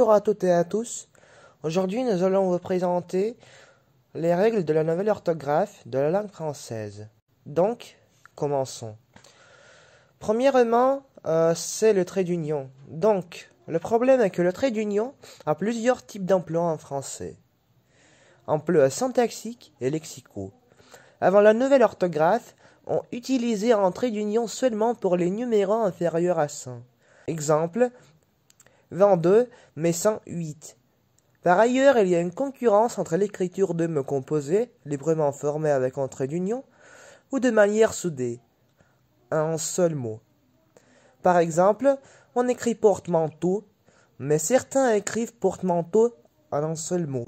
Bonjour à toutes et à tous. Aujourd'hui, nous allons vous présenter les règles de la nouvelle orthographe de la langue française. Donc, commençons. Premièrement, c'est le trait d'union. Donc, le problème est que le trait d'union a plusieurs types d'emplois en français. Emplois syntaxiques et lexicaux. Avant la nouvelle orthographe, on utilisait un trait d'union seulement pour les numéros inférieurs à 100. Exemple, 22 mais 108. Par ailleurs, il y a une concurrence entre l'écriture de mots composés, librement formés avec un trait d'union, ou de manière soudée, un seul mot. Par exemple, on écrit porte-manteau, mais certains écrivent porte-manteau en un seul mot.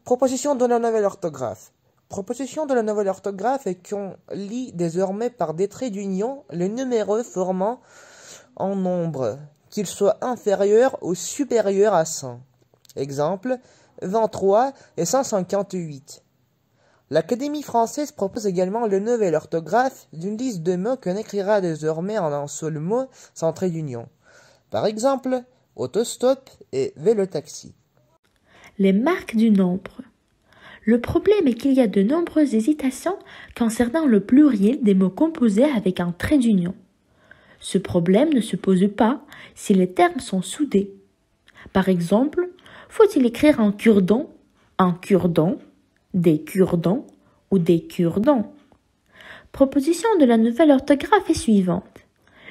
Proposition de la nouvelle orthographe. Proposition de la nouvelle orthographe est qu'on lit désormais par des traits d'union les numéros formant un nombre, qu'il soit inférieur ou supérieur à 100. Exemple, 23 et 158. L'Académie française propose également le nouvel orthographe d'une liste de mots qu'on écrira désormais en un seul mot sans trait d'union. Par exemple, autostop et vélo-taxi. Les marques du nombre. Le problème est qu'il y a de nombreuses hésitations concernant le pluriel des mots composés avec un trait d'union. Ce problème ne se pose pas si les termes sont soudés. Par exemple, faut-il écrire un cure-dent, des cure-dents ou des cure-dents? Proposition de la nouvelle orthographe est suivante.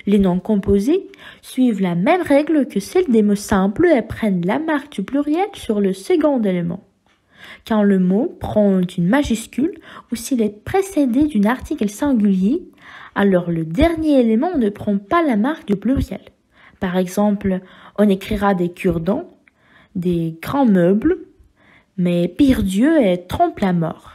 Les noms composés suivent la même règle que celle des mots simples et prennent la marque du pluriel sur le second élément. Quand le mot prend une majuscule ou s'il est précédé d'un article singulier, alors le dernier élément ne prend pas la marque du pluriel. Par exemple, on écrira des cure-dents, des grands meubles, mais pire Dieu est trompe la mort.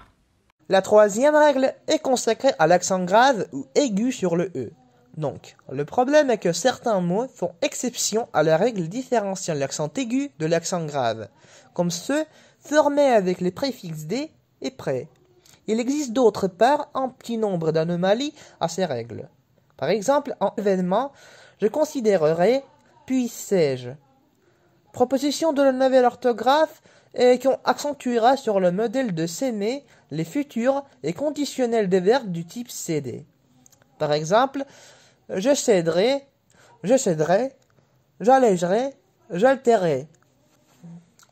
La troisième règle est consacrée à l'accent grave ou aigu sur le E. Donc, le problème est que certains mots font exception à la règle différenciant l'accent aigu de l'accent grave, comme ceux formés avec les préfixes des et près. Il existe d'autre part un petit nombre d'anomalies à ces règles. Par exemple, en événement, je considérerai puissé-je. Proposition de la nouvelle orthographe et qu'on accentuera sur le modèle de s'aimer les futurs et conditionnels des verbes du type céder. Par exemple, je céderai, j'allégerai, j'altérerai.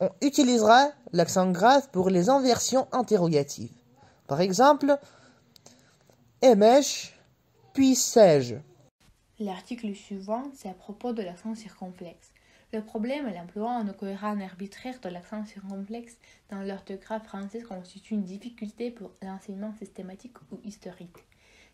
On utilisera l'accent grave pour les inversions interrogatives. Par exemple, aimais-je, puissé-je. L'article suivant, c'est à propos de l'accent circonflexe. Le problème est l'emploi en cohérent arbitraire de l'accent circonflexe dans l'orthographe française constitue une difficulté pour l'enseignement systématique ou historique.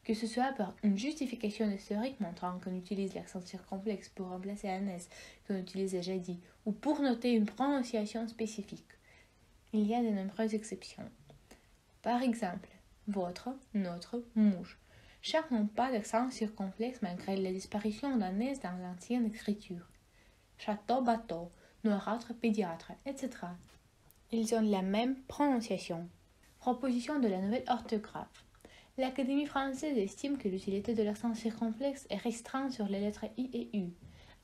Que ce soit par une justification historique montrant qu'on utilise l'accent circonflexe pour remplacer un S qu'on utilisait jadis, ou pour noter une prononciation spécifique. Il y a de nombreuses exceptions. Par exemple, votre, notre, mouche. Chaque n'ont pas d'accent circonflexe malgré la disparition d'un S dans l'ancienne écriture. Château, bateau, noirâtre, pédiatre, etc. Ils ont la même prononciation. Proposition de la nouvelle orthographe. L'Académie française estime que l'utilité de l'accent circonflexe est restreinte sur les lettres I et U.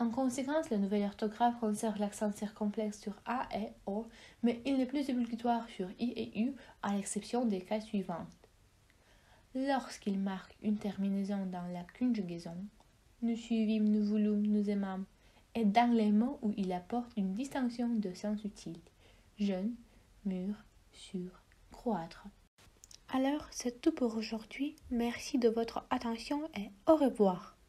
En conséquence, la nouvelle orthographe conserve l'accent circonflexe sur A et O, mais il n'est plus obligatoire sur I et U, à l'exception des cas suivants. Lorsqu'il marque une terminaison dans la conjugaison, nous suivîmes, nous voulûmes, nous aimâmes, et dans les mots où il apporte une distinction de sens utile, jeune, mûr, sûr, croître. Alors, c'est tout pour aujourd'hui. Merci de votre attention et au revoir.